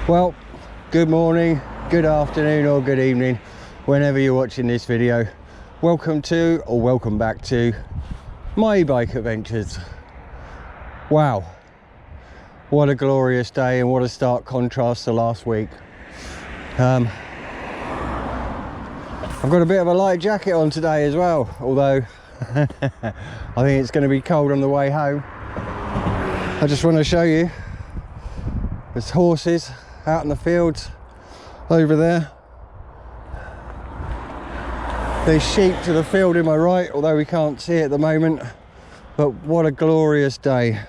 Well, good morning, good afternoon or good evening, whenever you're watching this video. Welcome to, or welcome back to, my e-bike adventures. Wow, what a glorious day and what a stark contrast to last week. I've got a bit of a light jacket on today as well, although I think it's going to be cold on the way home. I just want to show you, there's horses out in the fields over there. There's sheep to the field in my right, although we can't see it at the moment. But what a glorious day.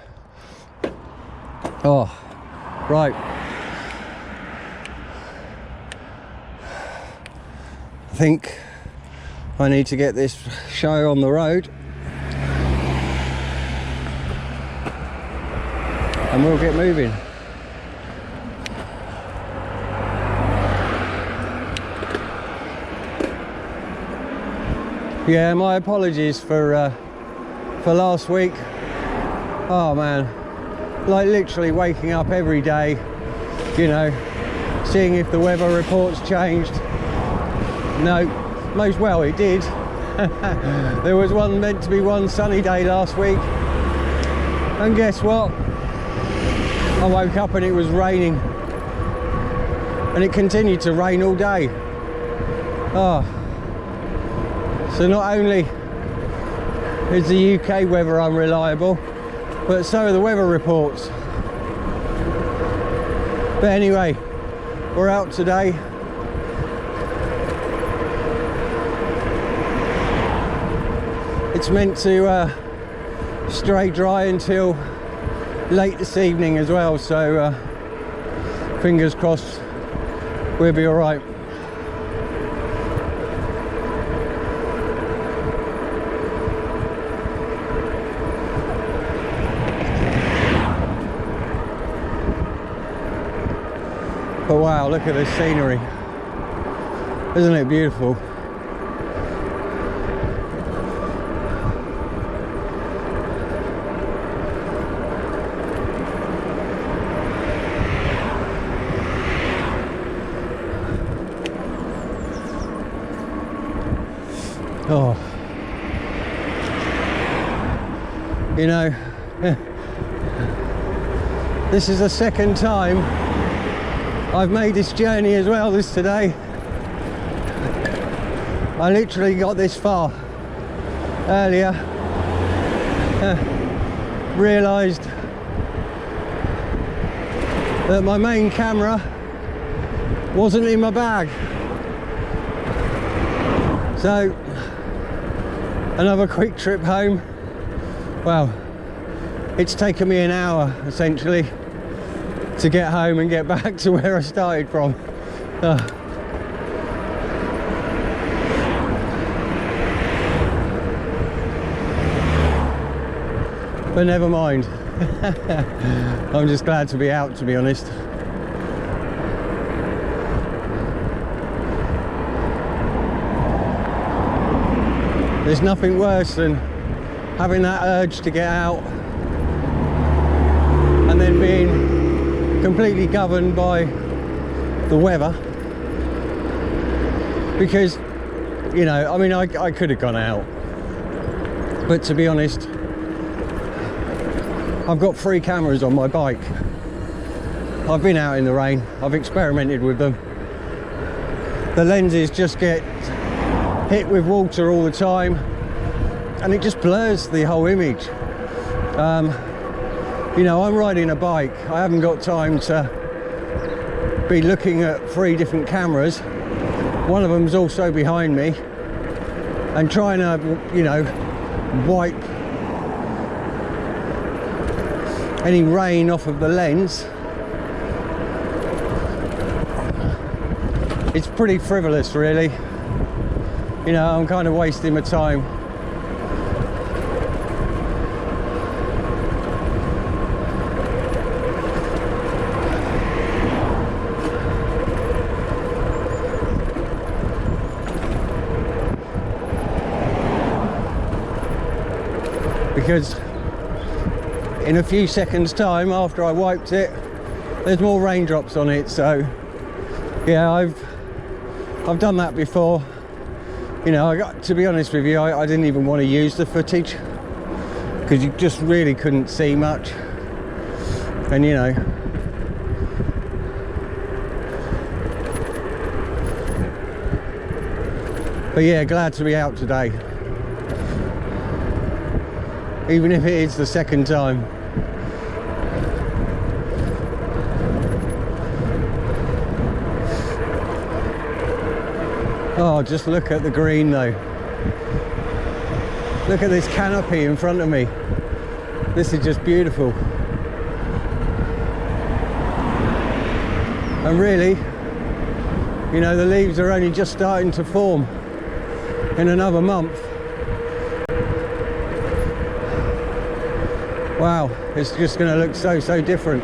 Oh, right. I think I need to get this show on the road. And we'll get moving. Yeah, my apologies for last week. Oh man, like literally waking up every day, you know, seeing if the weather report's changed. No, most well it did. There was meant to be one sunny day last week, and guess what? I woke up and it was raining, and it continued to rain all day. Oh. So not only is the UK weather unreliable, but so are the weather reports. But anyway, we're out today. It's meant to stay dry until late this evening as well, so fingers crossed we'll be all right. But wow, look at this scenery. Isn't it beautiful? Oh. You know, this is the second time I've made this journey as well today. I literally got this far earlier, realised that my main camera wasn't in my bag. So, another quick trip home. Well, it's taken me an hour essentially to get home and get back to where I started from. But never mind. I'm just glad to be out, to be honest. There's nothing worse than having that urge to get out and then being completely governed by the weather, because, you know, I mean, I could have gone out, but to be honest, I've got 3 cameras on my bike. I've been out in the rain, I've experimented with them. The lenses just get hit with water all the time and it just blurs the whole image. You know, I'm riding a bike. I haven't got time to be looking at 3 different cameras. One of them's also behind me, and trying to, you know, wipe any rain off of the lens. It's pretty frivolous, really. You know, I'm kind of wasting my time. Because in a few seconds time after I wiped it, there's more raindrops on it. So yeah, I've done that before. You know, to be honest with you, I didn't even want to use the footage because you just really couldn't see much. And you know, but yeah, glad to be out today, even if it is the second time. Oh, just look at the green though. Look at this canopy in front of me. This is just beautiful. And really, you know, the leaves are only just starting to form. In another month, wow, it's just going to look so different.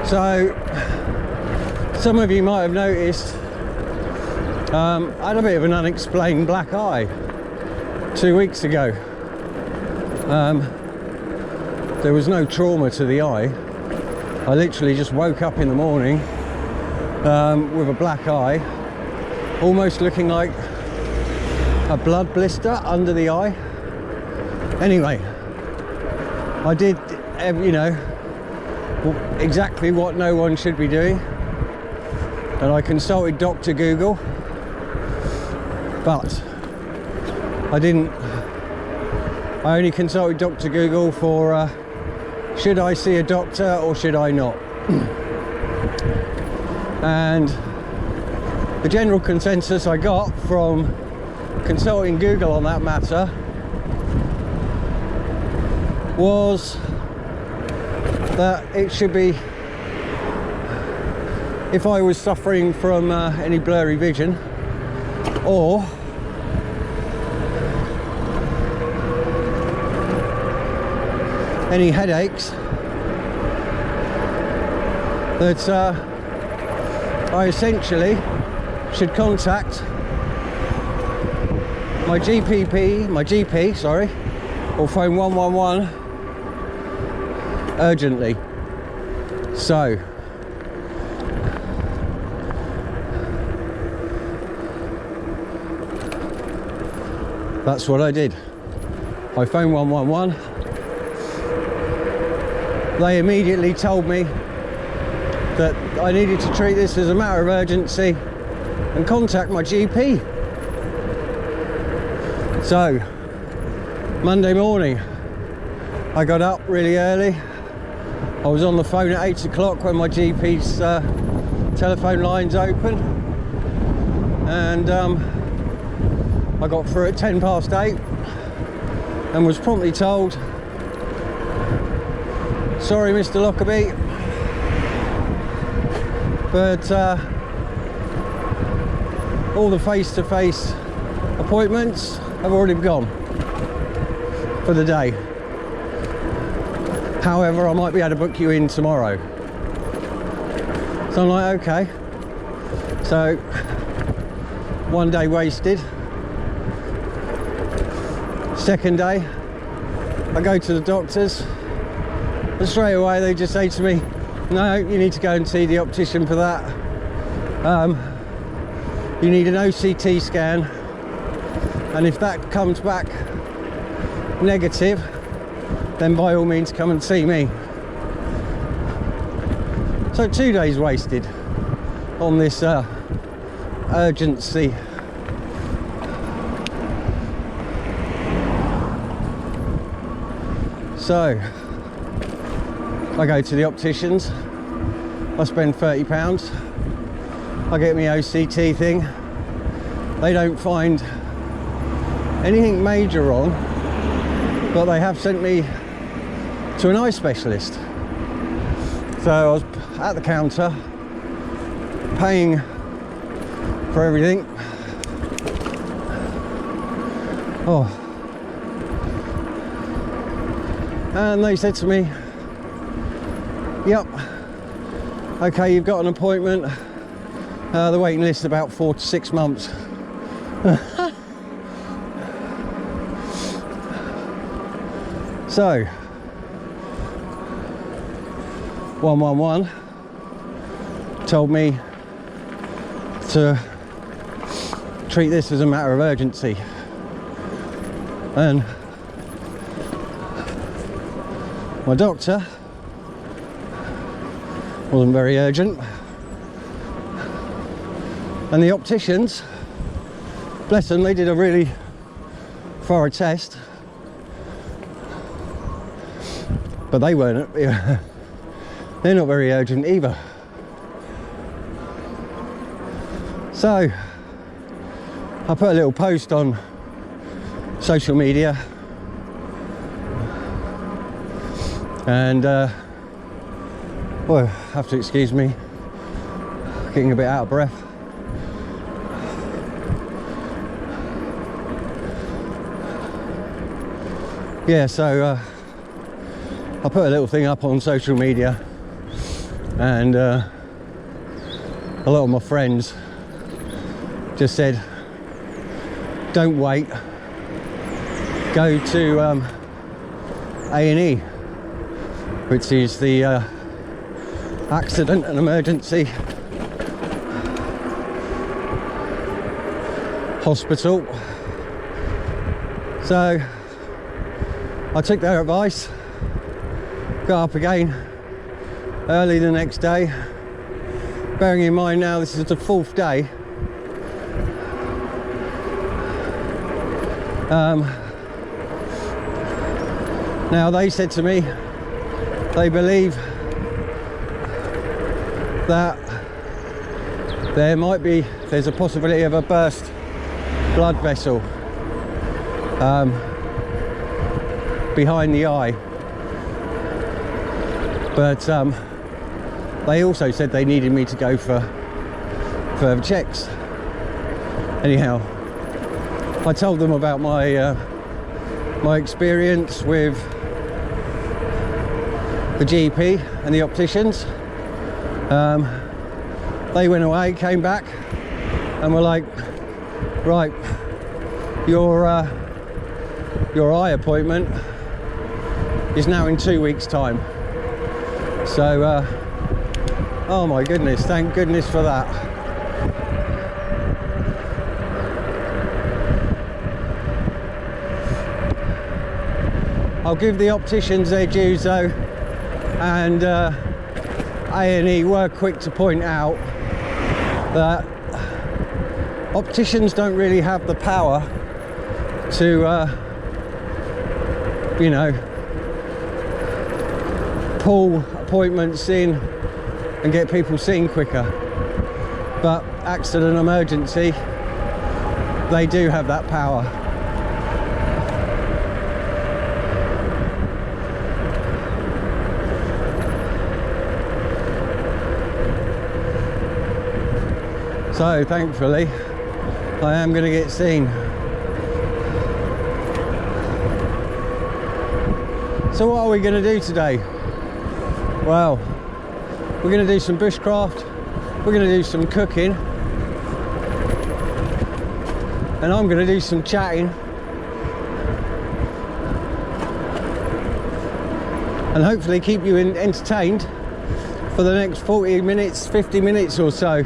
So some of you might have noticed I had a bit of an unexplained black eye 2 weeks ago. There was no trauma to the eye. I literally just woke up in the morning with a black eye, almost looking like a blood blister under the eye. Anyway, I did, you know, exactly what no one should be doing, and I consulted Dr. Google. But I didn't. I only consulted Dr. Google for should I see a doctor or should I not? And the general consensus I got from consulting Google on that matter was that it should be, if I was suffering from any blurry vision or any headaches, that I essentially should contact my GP, sorry, or phone 111 urgently. So that's what I did. I phoned 111. They immediately told me that I needed to treat this as a matter of urgency and contact my GP. So Monday morning, I got up really early. I was on the phone at 8 o'clock when my GP's telephone line's open, and I got through at 8 and was promptly told, sorry Mr. Lockerbie, but all the face-to-face appointments have already gone for the day. However, I might be able to book you in tomorrow. So I'm like, okay. So one day wasted. Second day, I go to the doctors, and straight away they just say to me, no, you need to go and see the optician for that. You need an OCT scan, and if that comes back negative, then by all means come and see me. So 2 days wasted on this urgency. So I go to the opticians, I spend £30, I get my OCT thing. They don't find anything major wrong, but they have sent me to an eye specialist. So I was at the counter paying for everything. Oh, and they said to me, yep, Okay, you've got an appointment. The waiting list is about 4 to 6 months. So 111 told me to treat this as a matter of urgency, and my doctor wasn't very urgent, and the opticians, bless them, they did a really thorough test, but they weren't, they're not very urgent either. So I put a little post on social media, and well, have to excuse me, getting a bit out of breath. Yeah, so I put a little thing up on social media, and a lot of my friends just said, don't wait, go to A&E, which is the accident and emergency hospital. So I took their advice, got up again early the next day, bearing in mind now this is the 4th day. Now they said to me they believe that there's a possibility of a burst blood vessel behind the eye, but they also said they needed me to go for further checks. Anyhow, I told them about my my experience with the GP and the opticians. They went away, came back, and were like, right, your eye appointment is now in 2 weeks' time. So, oh my goodness, thank goodness for that. I'll give the opticians their dues though, and A&E were quick to point out that opticians don't really have the power to, you know, pull appointments in and get people seen quicker. But accident emergency, they do have that power. So thankfully I am going to get seen. So what are we going to do today? Well, we're going to do some bushcraft, we're going to do some cooking, and I'm going to do some chatting, and hopefully keep you entertained for the next 40 minutes, 50 minutes or so.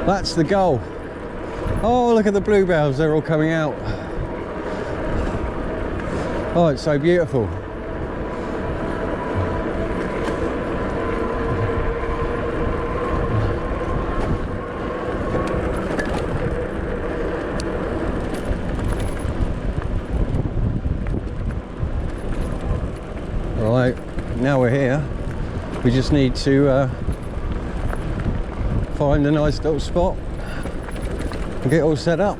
That's the goal. Oh, look at the bluebells, they're all coming out. Oh, it's so beautiful. Right, now we're here. We just need to find a nice little spot and get all set up.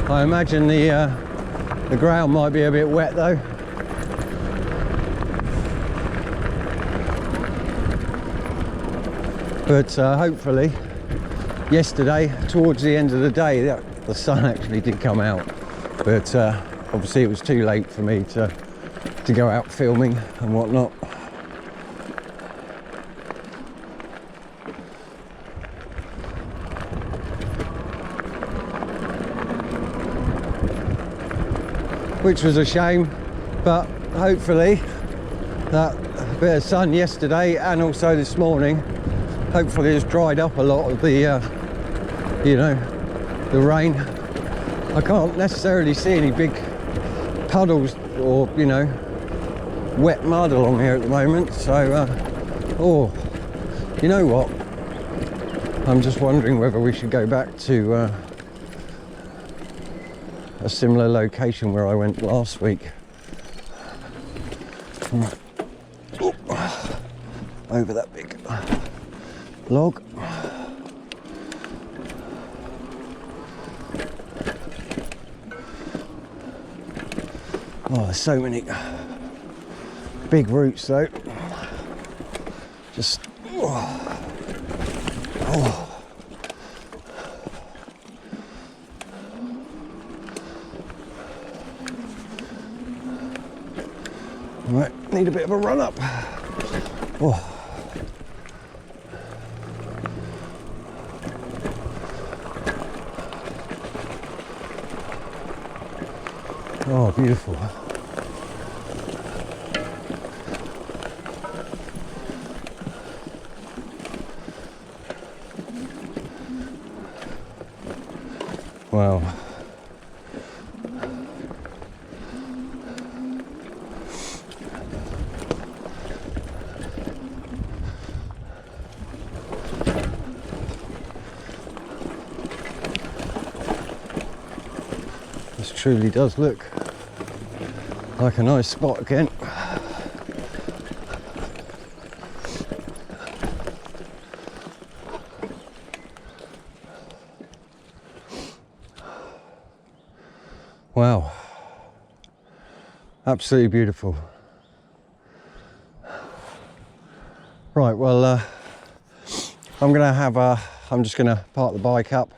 I imagine the ground might be a bit wet though. But hopefully, yesterday, towards the end of the day, the sun actually did come out. but obviously it was too late for me to go out filming and whatnot. Which was a shame, but hopefully that bit of sun yesterday and also this morning, hopefully has dried up a lot of the you know, the rain. I can't necessarily see any big puddles or, you know, wet mud along here at the moment, so oh, you know what, I'm just wondering whether we should go back to a similar location where I went last week. Over that big log. Oh, there's so many big roots though. Just oh. Right, need a bit of a run up. Oh. Oh, beautiful. Wow. This truly does look like a nice spot again. Wow, absolutely beautiful. Right, well, I'm just gonna park the bike up,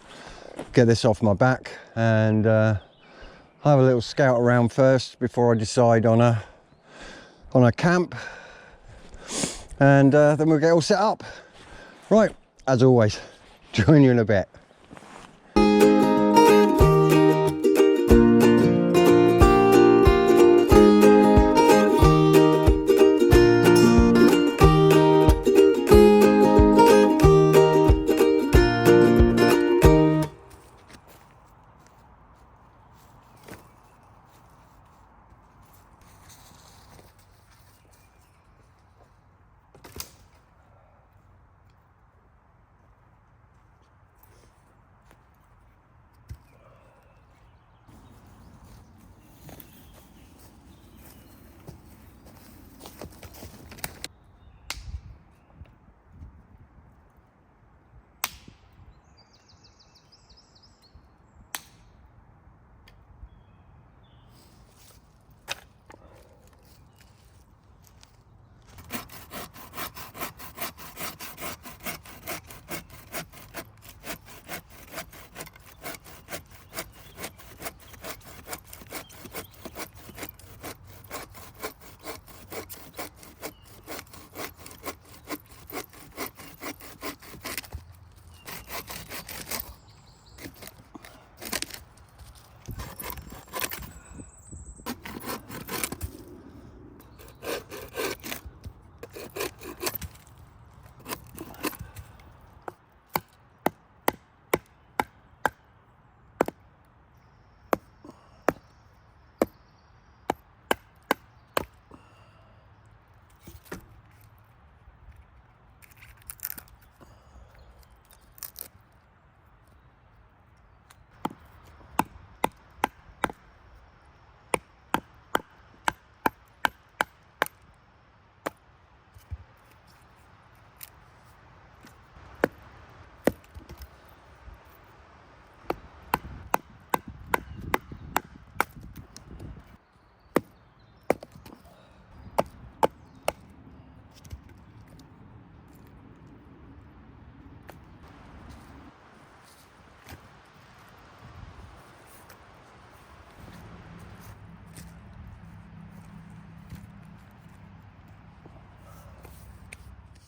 get this off my back, and have a little scout around first before I decide on a camp, and then we'll get all set up. Right, as always, join you in a bit.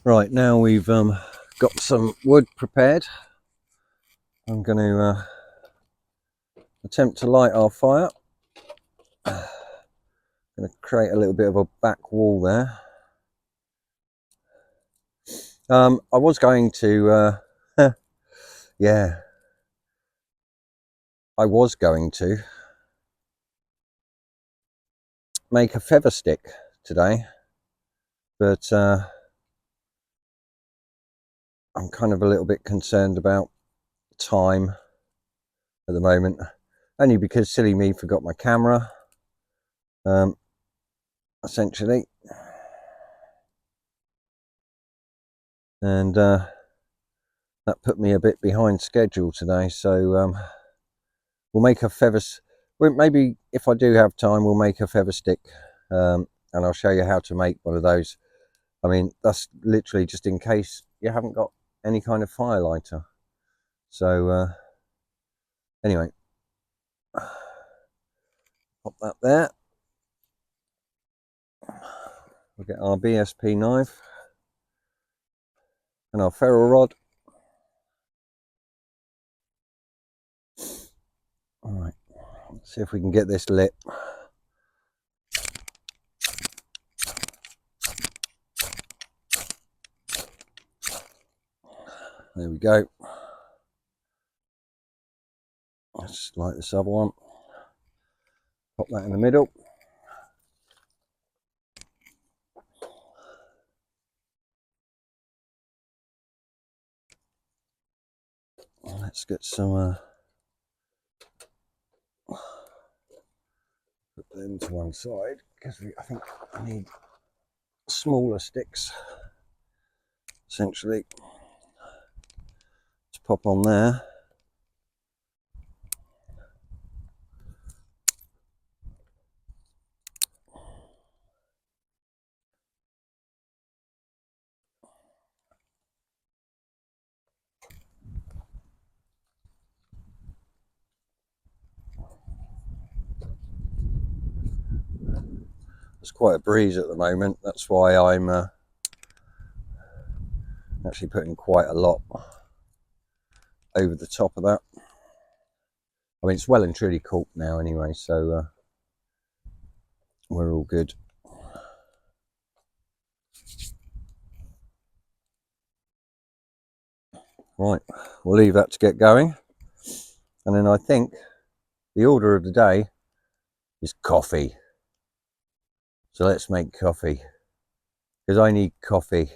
Right, now we've got some wood prepared. I'm going to attempt to light our fire. Going to create a little bit of a back wall there. I was going to, yeah, I was going to make a feather stick today, but I'm kind of a little bit concerned about time at the moment, only because silly me forgot my camera, essentially, and that put me a bit behind schedule today. So we'll make a maybe if I do have time, we'll make a feather stick, and I'll show you how to make one of those. I mean, that's literally just in case you haven't got any kind of fire lighter. So anyway, pop that there. We'll get our BSP knife and our ferro rod. All right, let's see if we can get this lit. There we go. Let's light this other one. Pop that in the middle. Let's get some put them to one side because I think I need smaller sticks essentially to pop on there. There's quite a breeze at the moment, that's why I'm actually putting quite a lot over the top of that. I mean, it's well and truly corked now anyway, so we're all good. Right, we'll leave that to get going, and then I think the order of the day is coffee. So let's make coffee, because I need coffee.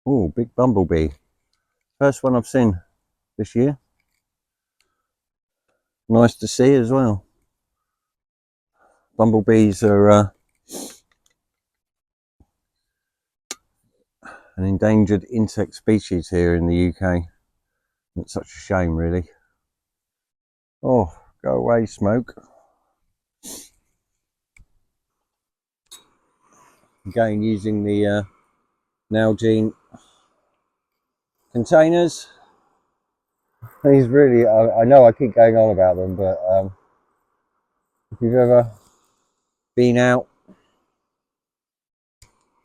Oh, big bumblebee. First one I've seen this year. Nice to see as well. Bumblebees are an endangered insect species here in the UK. It's such a shame, really. Oh, go away, smoke. Again, using the Nalgene containers. These really, I know I keep going on about them, but if you've ever been out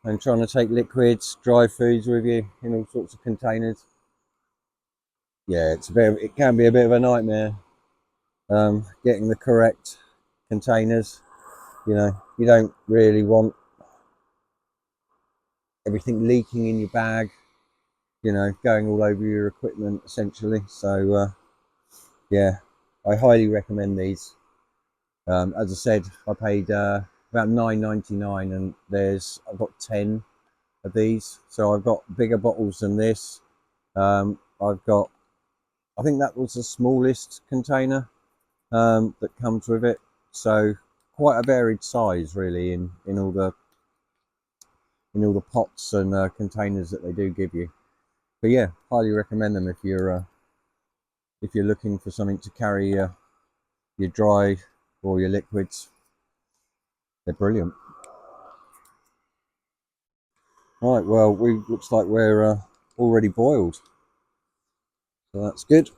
and trying to take liquids, dry foods with you in all sorts of containers, yeah, it can be a bit of a nightmare getting the correct containers. You know, you don't really want everything leaking in your bag, you know, going all over your equipment essentially. So yeah, I highly recommend these. As I said, I paid about $9.99, and I've got 10 of these, so I've got bigger bottles than this. I've got, I think that was the smallest container that comes with it, so quite a varied size really in all the pots and containers that they do give you. But yeah, highly recommend them if you're looking for something to carry your dry or your liquids. They're brilliant. Right, well, looks like we're already boiled, so that's good.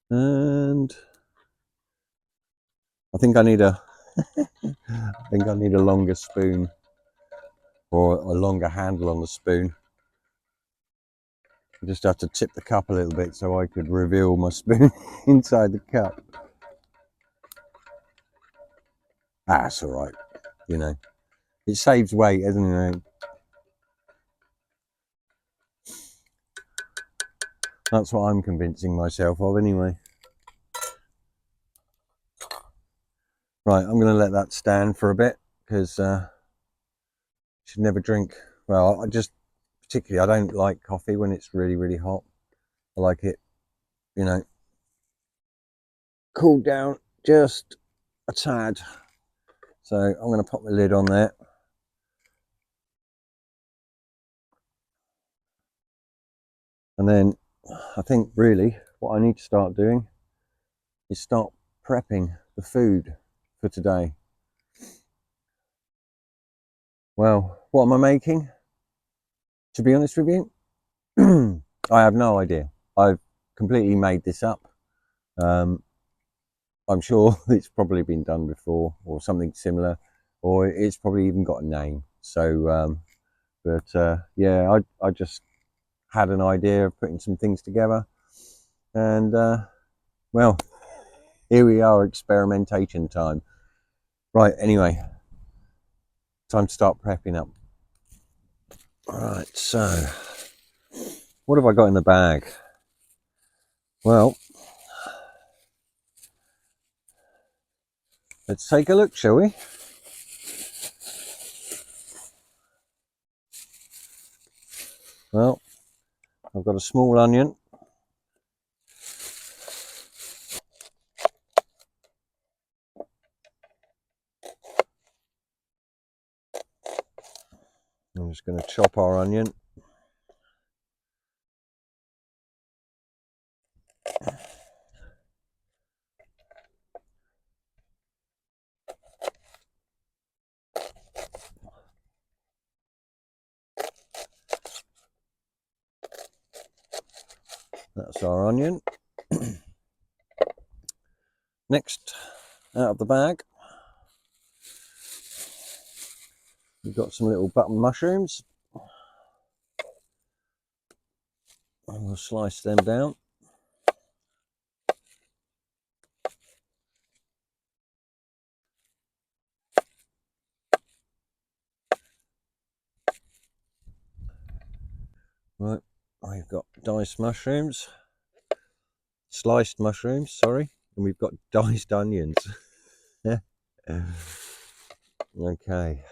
And I think I need a longer spoon, or a longer handle on the spoon. I just have to tip the cup a little bit so I could reveal my spoon inside the cup. That's all right, you know. It saves weight, doesn't it? That's what I'm convincing myself of anyway. Right, I'm going to let that stand for a bit, because I should never drink. Well, particularly, I don't like coffee when it's really, really hot. I like it, you know, cooled down just a tad. So I'm going to pop the lid on there. And then I think really what I need to start doing is start prepping the food for today. Well, what am I making? To be honest with you, I have no idea. I've completely made this up. I'm sure it's probably been done before, or something similar, or it's probably even got a name. So, yeah, I just had an idea of putting some things together, and well, here we are, experimentation time. Right, anyway, time to start prepping up. All right, so what have I got in the bag? Well, let's take a look, shall we? Well, I've got a small onion. I'm just going to chop our onion. That's our onion. Next, out of the bag, we've got some little button mushrooms. And we'll slice them down. Right, we've got diced mushrooms, sliced mushrooms, sorry, and we've got diced onions. Okay.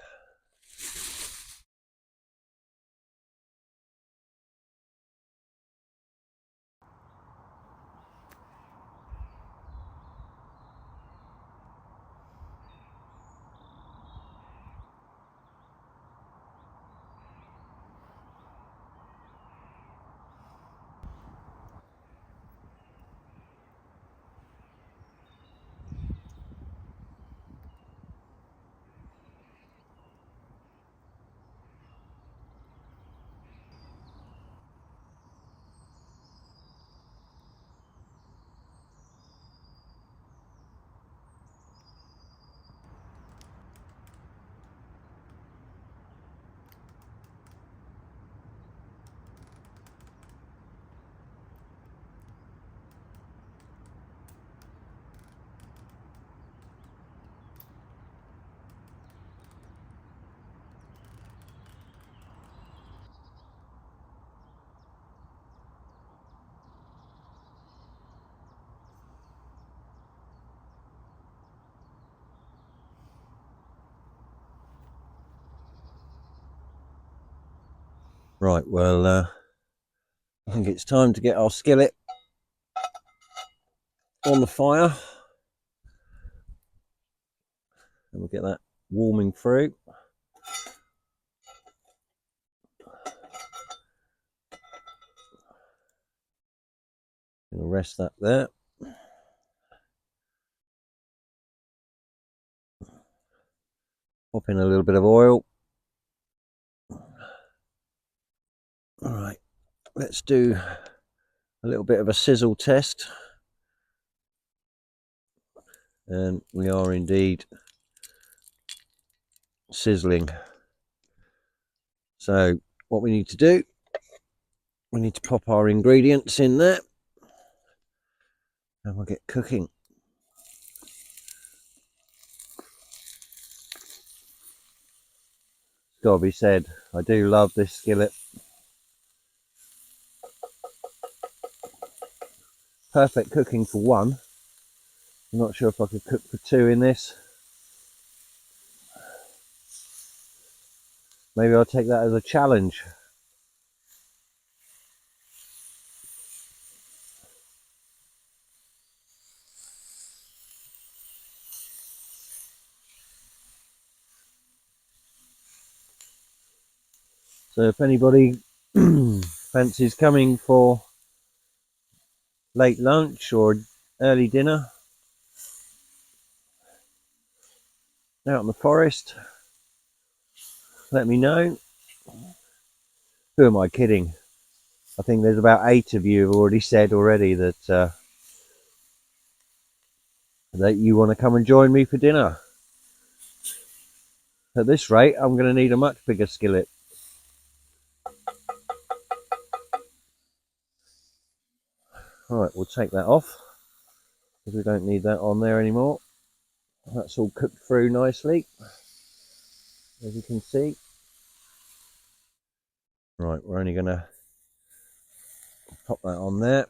Right, well, I think it's time to get our skillet on the fire. And we'll get that warming through. Gonna rest that there. Pop in a little bit of oil. All right, let's do a little bit of a sizzle test and we are indeed sizzling. So what we need to do, we need to pop our ingredients in there and we'll get cooking. Gotta be said, I do love this skillet. Perfect cooking for one. I'm not sure if I could cook for two in this. Maybe I'll take that as a challenge. So if anybody fancies coming for late lunch or early dinner out in the forest, let me know. Who am I kidding? I think there's about 8 of you who've already said already that that you want to come and join me for dinner. At this rate, I'm going to need a much bigger skillet. Alright, we'll take that off because we don't need that on there anymore. That's all cooked through nicely, as you can see. Right, we're only going to pop that on there.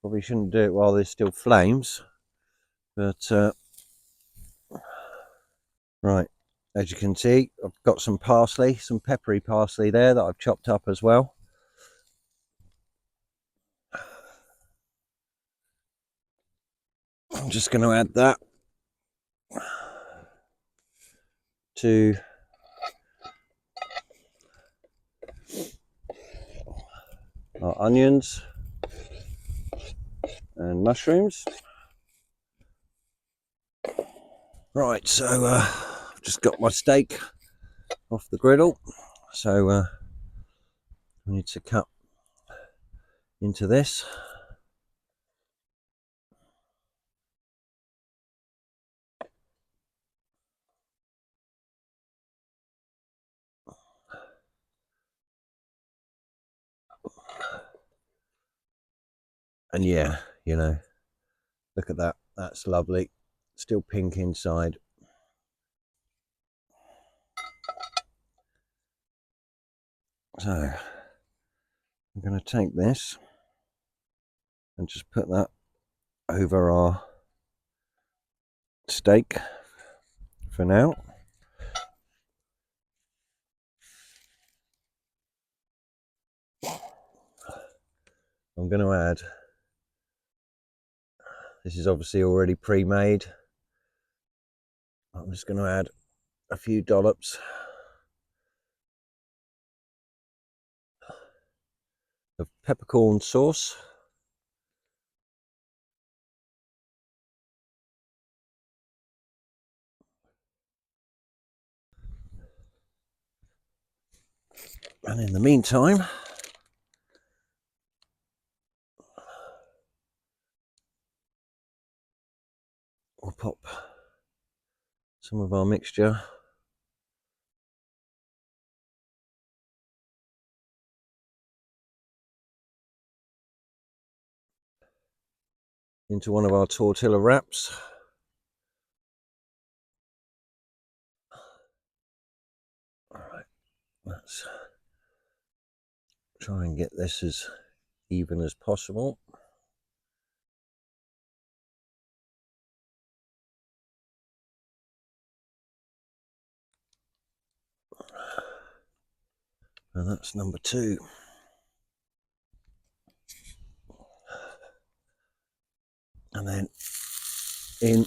Probably shouldn't do it while there's still flames, but right, as you can see, I've got some parsley, some peppery parsley there that I've chopped up as well. I'm just going to add that to our onions and mushrooms. Right, so I've just got my steak off the griddle, so I need to cut into this. And yeah, you know, look at that, that's lovely. Still pink inside. So I'm going to take this and just put that over our steak for now. I'm going to add, this is obviously already pre-made, I'm just going to add a few dollops of peppercorn sauce. And in the meantime, we'll pop some of our mixture into one of our tortilla wraps. Alright, let's try and get this as even as possible. And that's number 2. And then in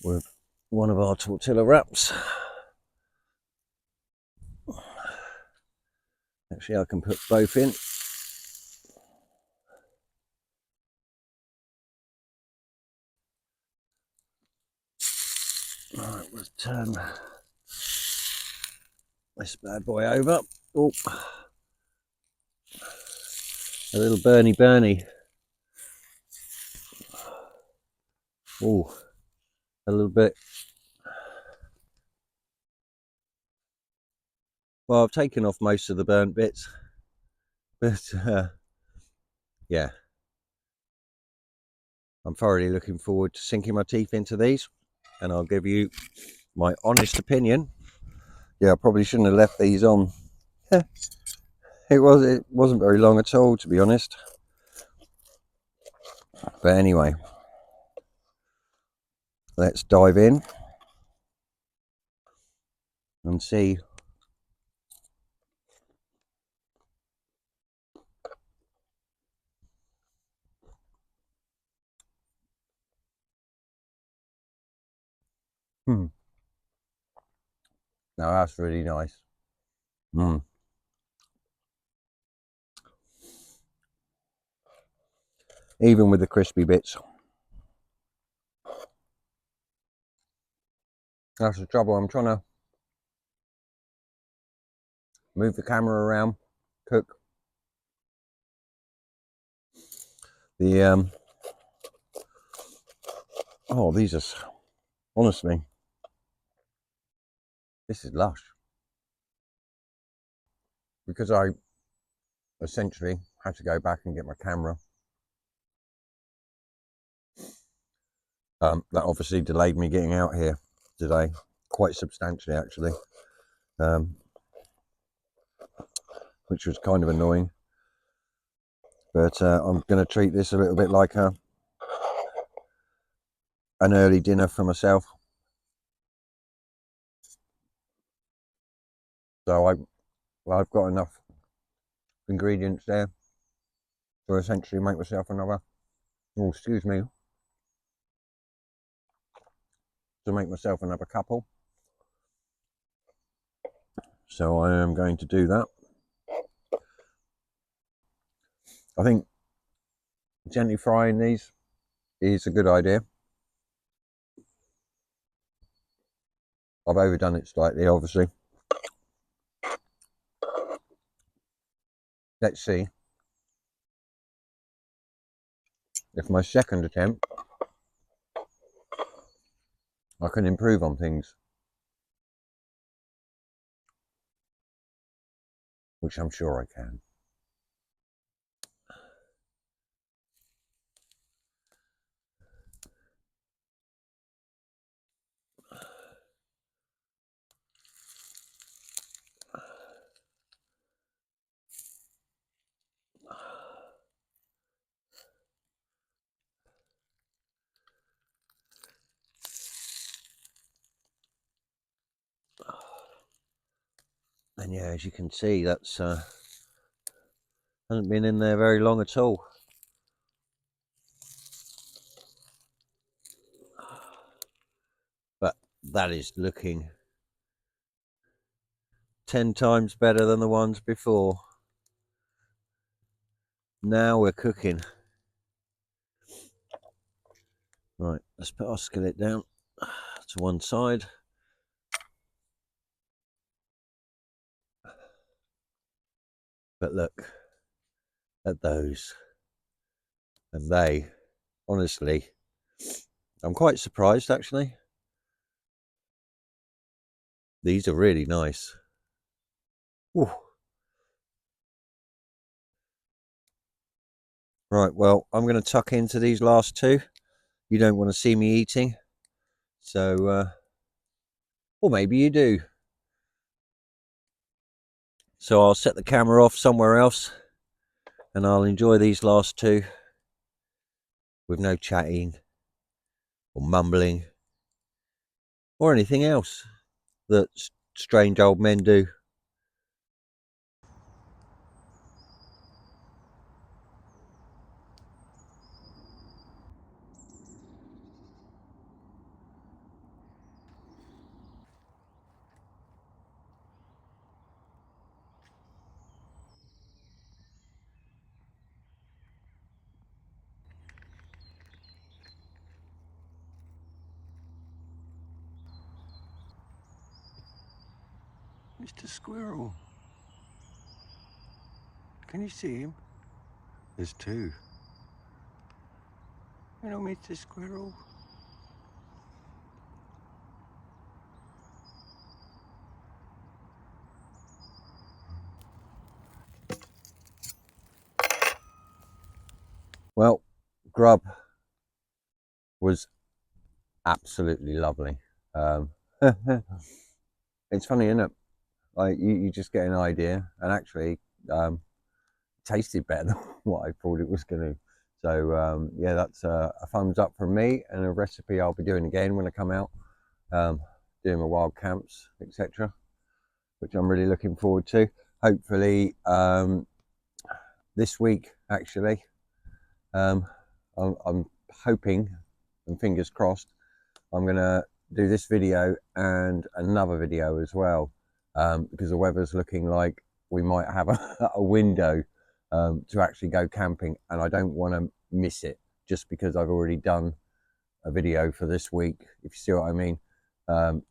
with one of our tortilla wraps. Actually, I can put both in. Alright, let's turn this bad boy over. Oh, a little burny. Oh, a little bit. Well, I've taken off most of the burnt bits, but yeah, I'm thoroughly looking forward to sinking my teeth into these, and I'll give you my honest opinion. Yeah, I probably shouldn't have left these on. It wasn't very long at all, to be honest. But anyway, let's dive in and see. Now that's really nice. Even with the crispy bits. That's the trouble. I'm trying to move the camera around, cook the oh, these are, honestly, this is lush, because I essentially had to go back and get my camera. That obviously delayed me getting out here today quite substantially, actually, which was kind of annoying. But I'm going to treat this a little bit like an early dinner for myself. So I've got enough ingredients there to essentially make myself another, oh, excuse me, to make myself another couple. So I am going to do that. I think gently frying these is a good idea. I've overdone it slightly, obviously. Let's see if my second attempt I can improve on things, which I'm sure I can. And yeah, as you can see, that's hasn't been in there very long at all. But that is looking 10 times better than the ones before. Now we're cooking. Right, let's put our skillet down to one side. But look at those. And they, honestly, I'm quite surprised actually. These are really nice. Ooh. Right, well, I'm going to tuck into these last two. You don't want to see me eating. So, or maybe you do. So I'll set the camera off somewhere else and I'll enjoy these last two with no chatting or mumbling or anything else that strange old men do. Mr. Squirrel. Can you see him? There's two. Hello, Mr. Squirrel. grub was absolutely lovely. It's funny, isn't it? Like you just get an idea, and actually tasted better than what I thought it was going to. So yeah, that's a thumbs up from me, and a recipe I'll be doing again when I come out, doing my wild camps, etc., which I'm really looking forward to. Hopefully this week, actually, I'm hoping, and fingers crossed, I'm gonna do this video and another video as well, because the weather's looking like we might have a window to actually go camping, and I don't want to miss it just because I've already done a video for this week, if you see what I mean. I'm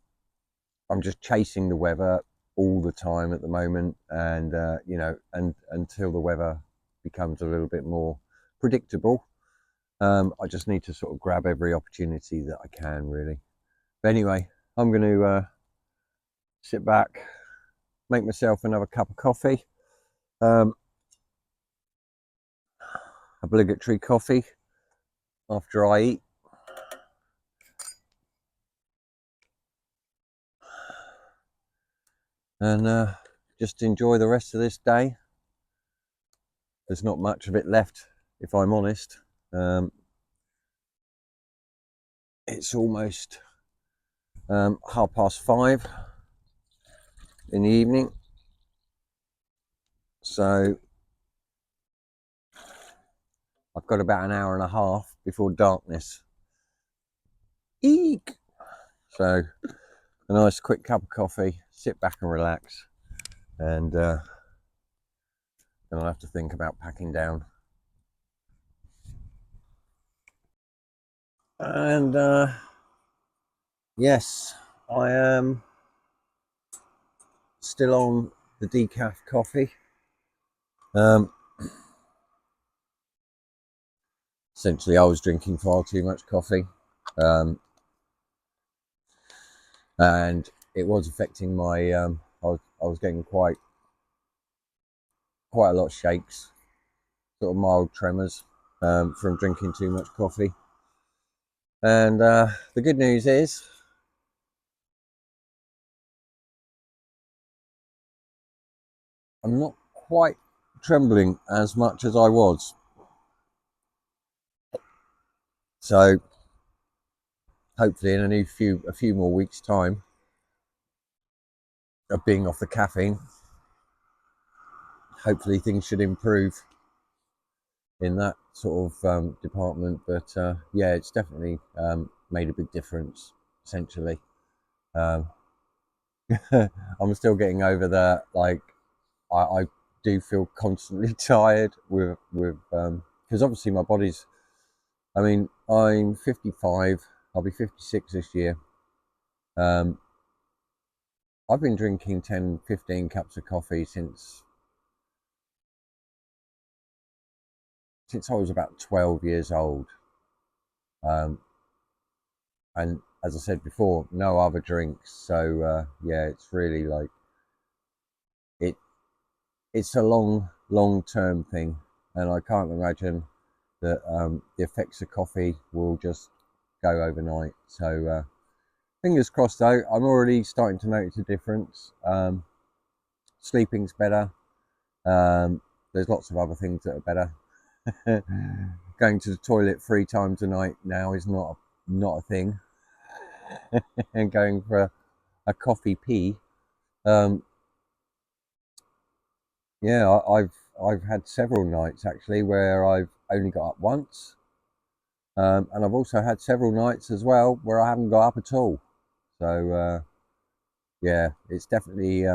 just chasing the weather all the time at the moment, and you know, and until the weather becomes a little bit more predictable, I just need to sort of grab every opportunity that I can, really. But anyway, I'm going to sit back, make myself another cup of coffee, obligatory coffee after I eat, and just enjoy the rest of this day. There's not much of it left, if I'm honest. It's almost 5:30 in the evening, so I've got about an hour and a half before darkness. Eek! So a nice quick cup of coffee, sit back and relax, and then I'll have to think about packing down. And yes, I am still on the decaf coffee. Essentially, I was drinking far too much coffee, and it was affecting my. I was getting quite a lot of shakes, sort of mild tremors, from drinking too much coffee. And the good news is, I'm not quite trembling as much as I was. So hopefully in a few more weeks' time of being off the caffeine, hopefully things should improve in that sort of department. But yeah, it's definitely made a big difference, essentially. I'm still getting over that. Like, I do feel constantly tired with because obviously my body's, I mean, I'm 55, I'll be 56 this year. I've been drinking 10-15 cups of coffee since I was about 12 years old. And as I said before, no other drinks. So yeah, it's really like it's a long term thing, and I can't imagine that the effects of coffee will just go overnight. So fingers crossed though. I'm already starting to notice a difference. Sleeping's better. There's lots of other things that are better. Going to the toilet 3 times a night now is not a thing. And going for a coffee pee, yeah, I've had several nights actually where I've only got up once, and I've also had several nights as well where I haven't got up at all. So yeah, it's definitely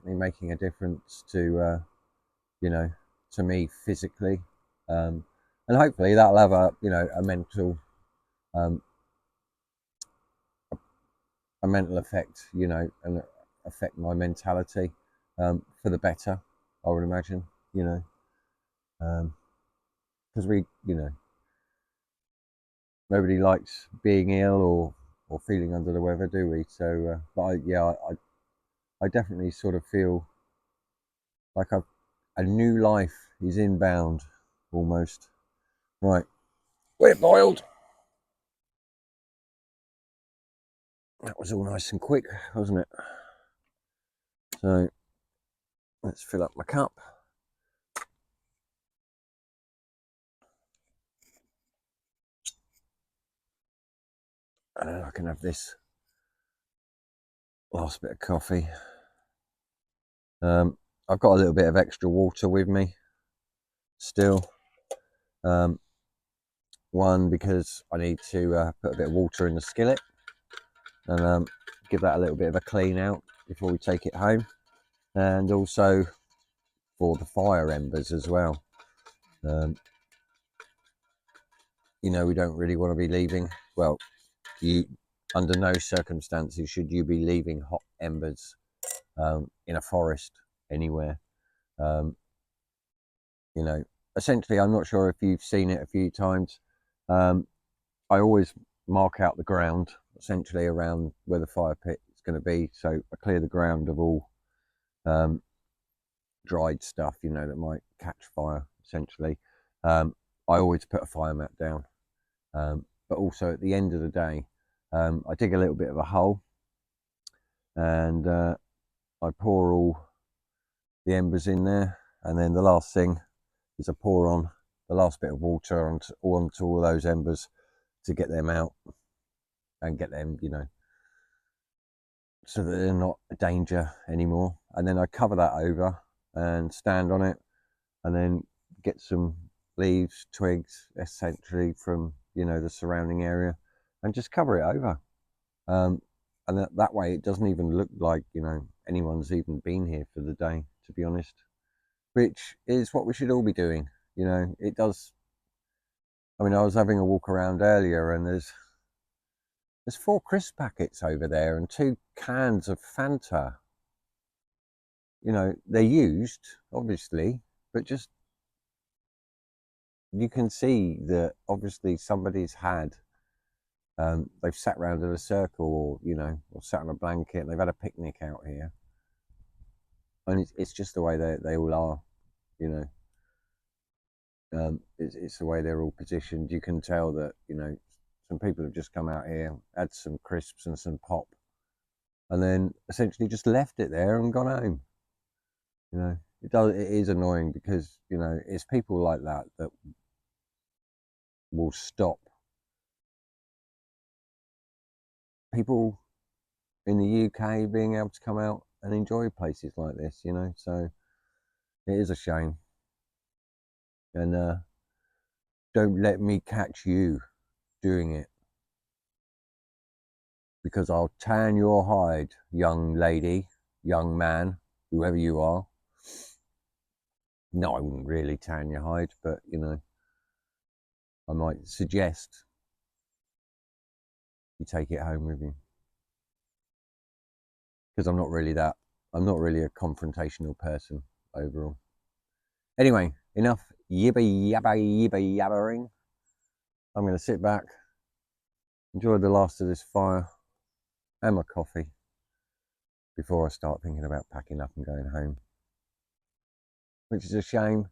making a difference to you know, to me physically, and hopefully that'll have a mental effect, and affect my mentality for the better, I would imagine, because nobody likes being ill or feeling under the weather, do we? So but I definitely sort of feel like a new life is inbound almost. Right, we're boiled. That was all nice and quick, wasn't it? So let's fill up my cup. And then I can have this last bit of coffee. I've got a little bit of extra water with me still. One, because I need to put a bit of water in the skillet and give that a little bit of a clean out before we take it home. And also for the fire embers as well. You know, we don't really want to be leaving, well, under no circumstances should you be leaving hot embers in a forest anywhere. You know, essentially, I'm not sure if you've seen it a few times. I always mark out the ground essentially around where the fire pit is going to be, so I clear the ground of all dried stuff, you know, that might catch fire essentially. I always put a fire mat down, but also at the end of the day, I dig a little bit of a hole and I pour all the embers in there, and then the last thing is I pour on the last bit of water onto all those embers to get them out and get them, you know, so that they're not a danger anymore. And then I cover that over and stand on it, and then get some leaves, twigs, essentially from, you know, the surrounding area, and just cover it over. And that way it doesn't even look like, you know, anyone's even been here for the day, to be honest, which is what we should all be doing. You know, it does. I mean, I was having a walk around earlier and there's 4 crisp packets over there and 2 cans of Fanta. You know, they're used, obviously, but just, you can see that obviously somebody's had, they've sat around in a circle, or, you know, or sat on a blanket and they've had a picnic out here. And it's just the way they all are, you know. It's the way they're all positioned. You can tell that, you know, some people have just come out here, had some crisps and some pop, and then essentially just left it there and gone home. You know, it is annoying because, you know, it's people like that that will stop people in the UK being able to come out and enjoy places like this, you know. So it is a shame. And don't let me catch you doing it, because I'll tan your hide, young lady, young man, whoever you are. No, I wouldn't really tan your hide, but, you know, I might suggest you take it home with you, because I'm not really a confrontational person overall. Anyway, enough yabbering. I'm going to sit back, enjoy the last of this fire and my coffee before I start thinking about packing up and going home, which is a shame.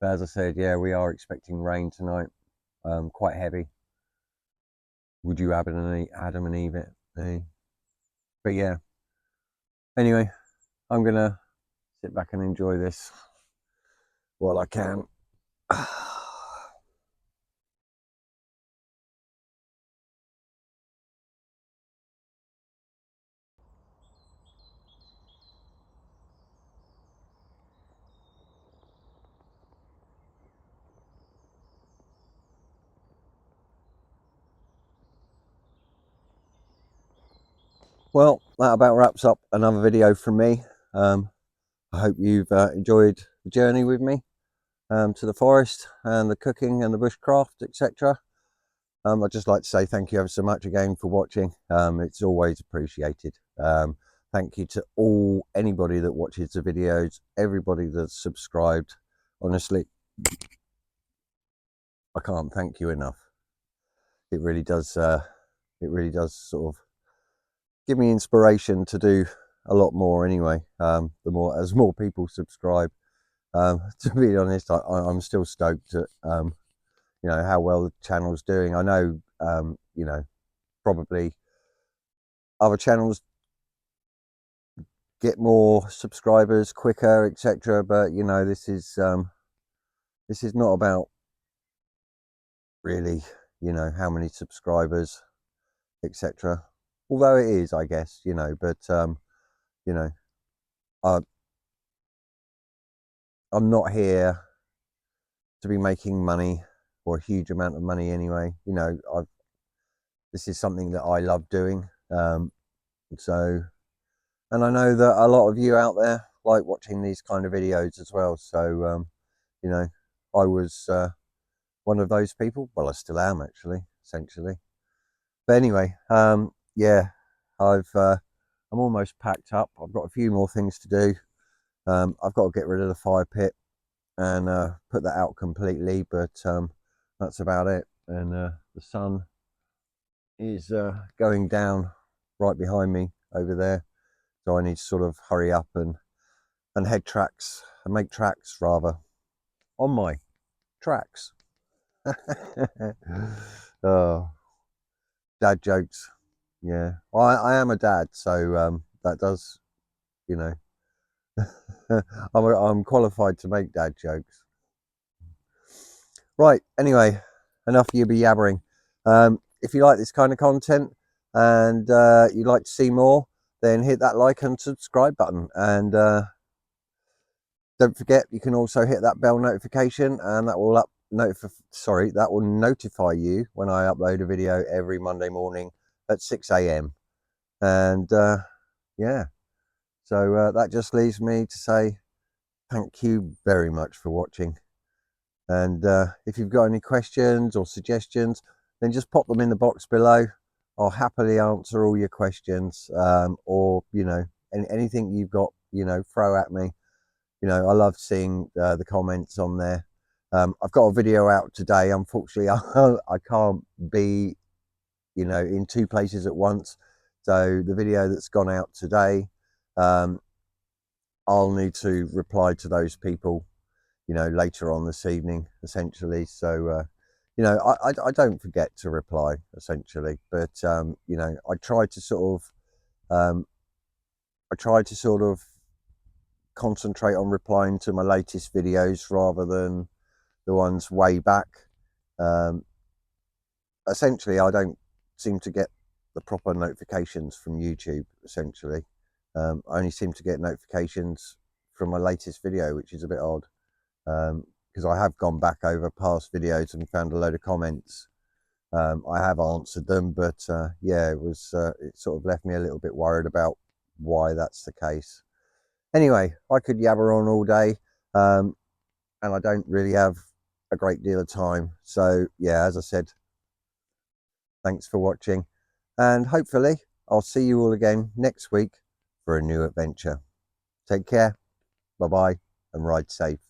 But as I said, yeah, we are expecting rain tonight, quite heavy. Would you Adam and Eve it? Eh? But yeah, anyway, I'm going to sit back and enjoy this while I can. Well, that about wraps up another video from me. I hope you've enjoyed the journey with me to the forest and the cooking and the bushcraft, etc. I'd just like to say thank you ever so much again for watching. It's always appreciated. Thank you to anybody that watches the videos, everybody that's subscribed. Honestly, I can't thank you enough. It really does sort of give me inspiration to do a lot more anyway. As more people subscribe. To be honest, I'm still stoked at you know, how well the channel's doing. I know, you know, probably other channels get more subscribers quicker, etc. But you know, this is not about really, you know, how many subscribers, etc. Although it is, I guess, you know, but you know, I, I'm not here to be making money, or a huge amount of money anyway. You know, this is something that I love doing. So, and I know that a lot of you out there like watching these kind of videos as well. So, you know, I was one of those people. Well, I still am actually, essentially. But anyway, yeah, I'm almost packed up. I've got a few more things to do. I've got to get rid of the fire pit and put that out completely, but that's about it. And the sun is going down right behind me over there, so I need to sort of hurry up and head tracks and make tracks rather on my tracks. Oh, dad jokes. Yeah, I am a dad, so that does, you know, I'm qualified to make dad jokes. Right, anyway, enough of you be yabbering. If you like this kind of content and you'd like to see more, then hit that like and subscribe button. And don't forget, you can also hit that bell notification, and that will that will notify you when I upload a video every Monday morning at 6 a.m. And yeah, so that just leaves me to say thank you very much for watching. And if you've got any questions or suggestions, then just pop them in the box below. I'll happily answer all your questions, or, you know, anything you've got, you know, throw at me. You know, I love seeing the comments on there. I've got a video out today. Unfortunately, I can't be, you know, in two places at once. So the video that's gone out today, I'll need to reply to those people, you know, later on this evening, essentially. So, you know, I don't forget to reply, essentially, but, you know, I try to sort of concentrate on replying to my latest videos rather than the ones way back. Essentially, I don't seem to get the proper notifications from YouTube, essentially. I only seem to get notifications from my latest video, which is a bit odd. Because I have gone back over past videos and found a load of comments. I have answered them, but yeah, it sort of left me a little bit worried about why that's the case. Anyway, I could yabber on all day, and I don't really have a great deal of time. So yeah, as I said, thanks for watching, and hopefully I'll see you all again next week for a new adventure. Take care, bye bye, and ride safe.